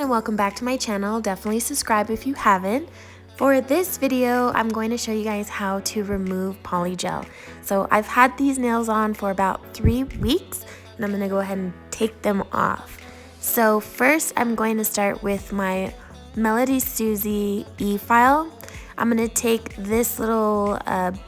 and welcome back to my channel. Definitely subscribe if you haven't. For this video, I'm going to show you guys how to remove polygel. So I've had these nails on for about 3 weeks and I'm going to go ahead and take them off. So first I'm going to start with my Melody Susie e-file. I'm going to take this little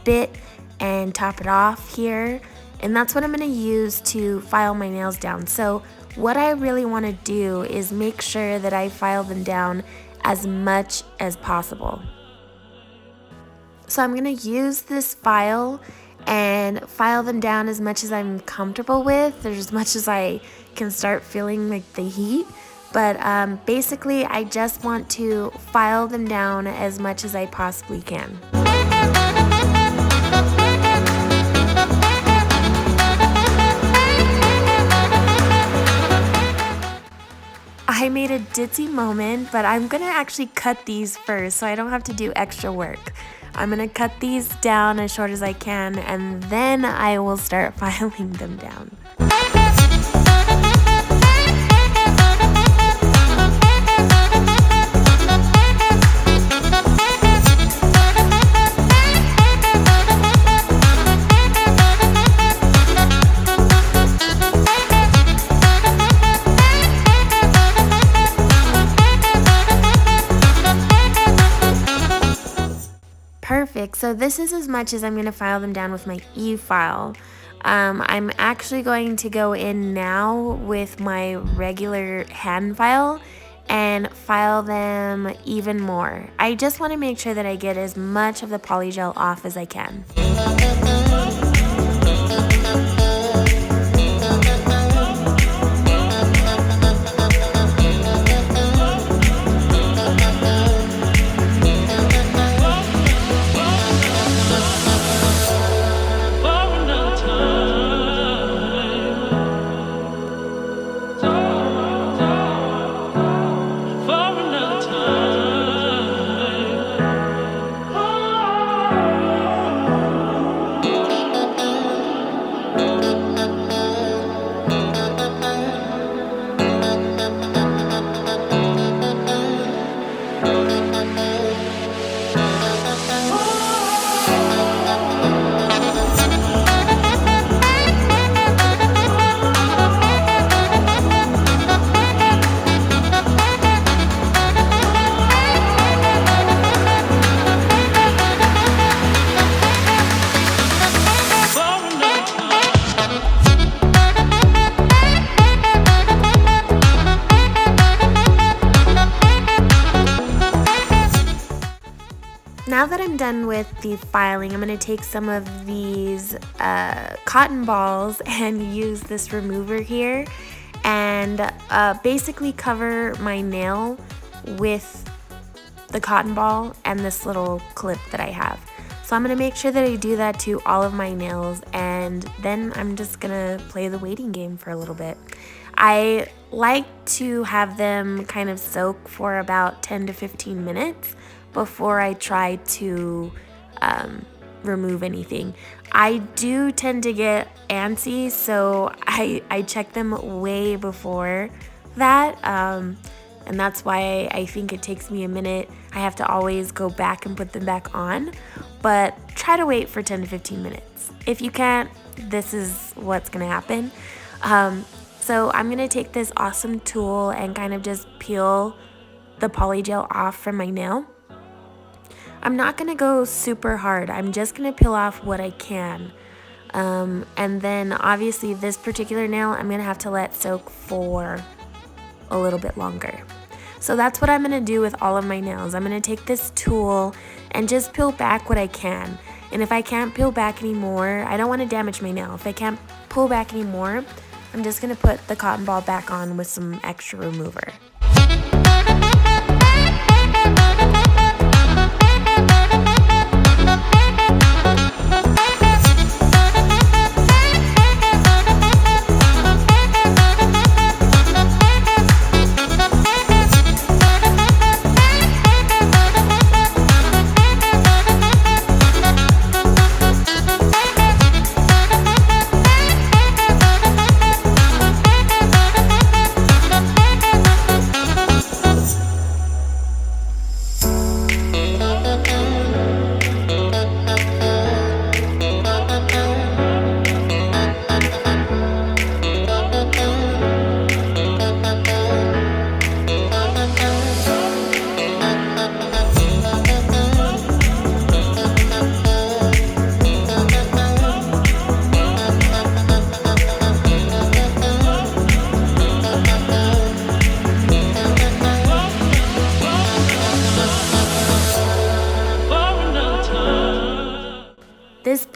bit and top it off here, and that's what I'm going to use to file my nails down. So what I really want to do is make sure that I file them down as much as possible. So I'm going to use this file and file them down as much as I'm comfortable with, or as much as I can start feeling like the heat. But basically I just want to file them down as much as I possibly can. I made a ditzy moment, but I'm gonna actually cut these first so I don't have to do extra work. I'm gonna cut these down as short as I can, and then I will start filing them down. Perfect. So this is as much as I'm going to file them down with my e-file. I'm actually going to go in now with my regular hand file and file them even more. I just want to make sure that I get as much of the polygel off as I can. Now that I'm done with the filing, I'm going to take some of these cotton balls and use this remover here and basically cover my nail with the cotton ball and this little clip that I have. So I'm going to make sure that I do that to all of my nails, and then I'm just going to play the waiting game for a little bit. I like to have them kind of soak for about 10 to 15 minutes before I try to remove anything. I do tend to get antsy, so I check them way before that, and that's why I think it takes me a minute. I have to always go back and put them back on, but try to wait for 10 to 15 minutes. If you can't, this is what's gonna happen. So I'm gonna take this awesome tool and kind of just peel the polygel off from my nail. I'm not going to go super hard. I'm just going to peel off what I can. And then obviously this particular nail I'm going to have to let soak for a little bit longer. So that's what I'm going to do with all of my nails. I'm going to take this tool and just peel back what I can. And if I can't peel back anymore, I don't want to damage my nail. If I can't pull back anymore, I'm just going to put the cotton ball back on with some extra remover.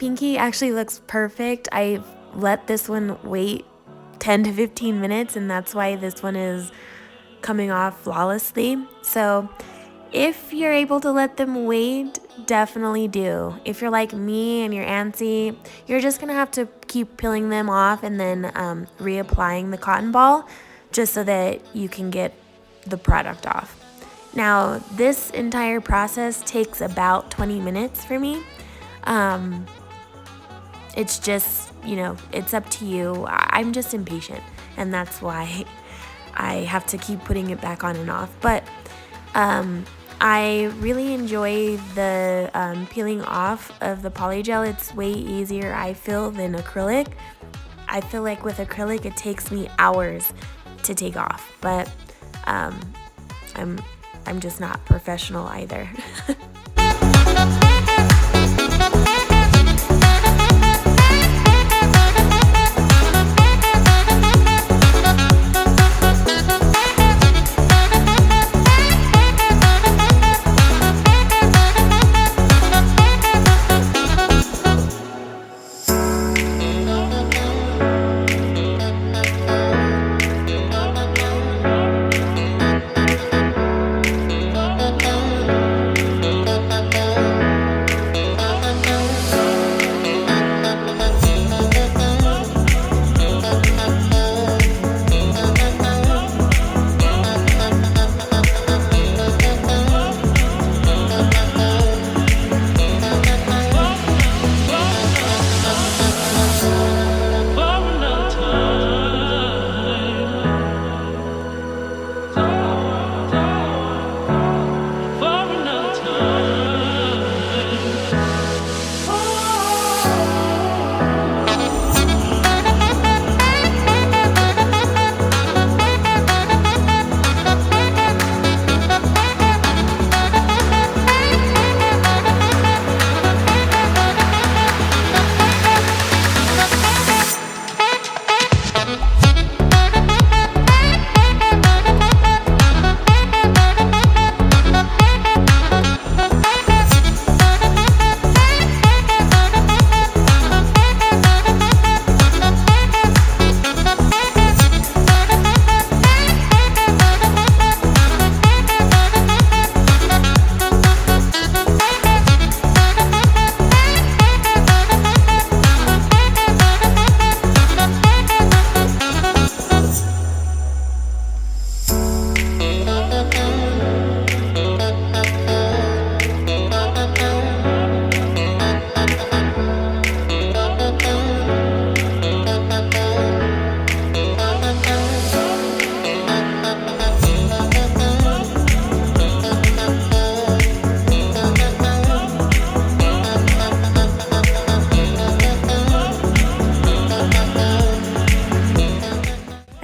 pinky actually looks perfect. I let this one wait 10 to 15 minutes, and that's why this one is coming off flawlessly. So if you're able to let them wait, definitely do. If you're like me and you're antsy, you're just gonna have to keep peeling them off and then reapplying the cotton ball just so that you can get the product off. Now, this entire process takes about 20 minutes for me. It's just, it's up to you. I'm just impatient, and that's why I have to keep putting it back on and off. But I really enjoy the peeling off of the Polygel. It's way easier, I feel, than acrylic. I feel like with acrylic, it takes me hours to take off, but I'm just not professional either.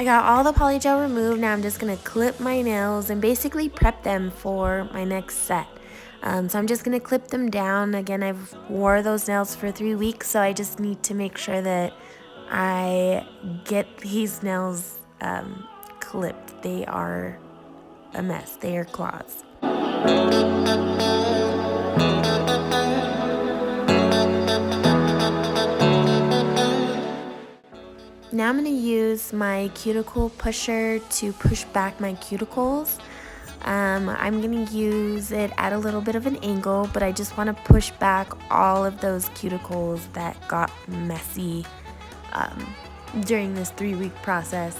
Got all the polygel removed. Now I'm just gonna clip my nails and basically prep them for my next set. So I'm just gonna clip them down. Again, I've wore those nails for 3 weeks, so I just need to make sure that I get these nails clipped. They are a mess. They are claws. Now I'm going to use my cuticle pusher to push back my cuticles. I'm going to use it at a little bit of an angle, but I just want to push back all of those cuticles that got messy during this 3-week process.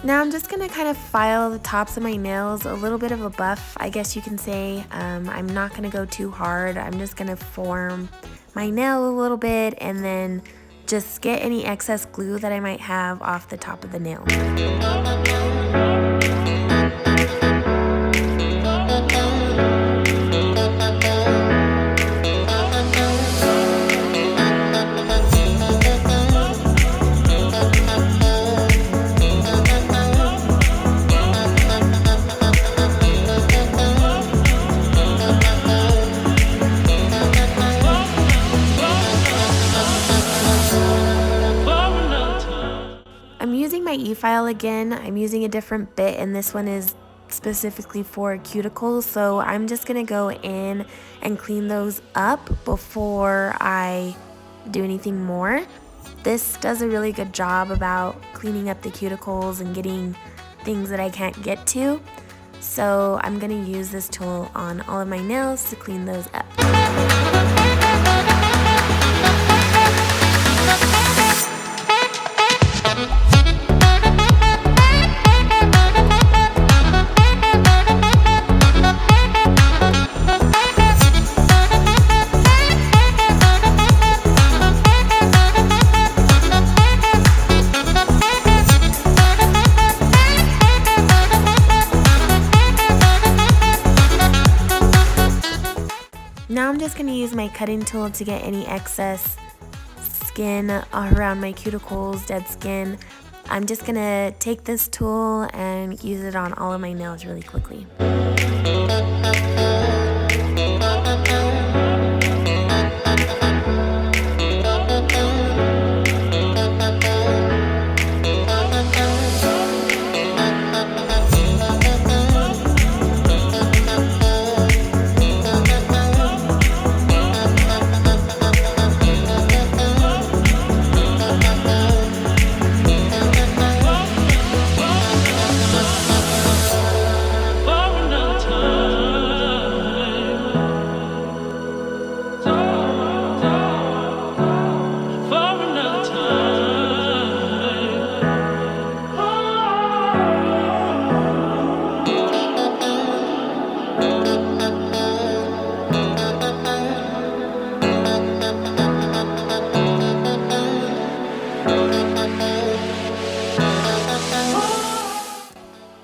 Now I'm just going to kind of file the tops of my nails, a little bit of a buff, I guess you can say. I'm not going to go too hard. I'm just going to form my nail a little bit and then just get any excess glue that I might have off the top of the nail. file again. I'm using a different bit, and this one is specifically for cuticles, so I'm just gonna go in and clean those up before I do anything more. This does a really good job about cleaning up the cuticles and getting things that I can't get to. So I'm gonna use this tool on all of my nails to clean those up. Now I'm just going to use my cutting tool to get any excess skin around my cuticles, dead skin. I'm just going to take this tool and use it on all of my nails really quickly.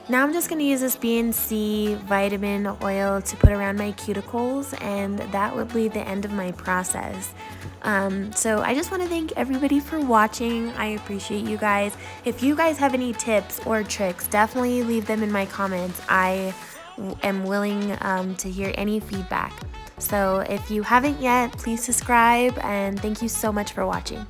Now I'm just going to use this BNC vitamin oil to put around my cuticles, and that would be the end of my process. So I just want to thank everybody for watching. I appreciate you guys. If you guys have any tips or tricks, definitely leave them in my comments. I am willing to hear any feedback. So if you haven't yet, please subscribe, and thank you so much for watching.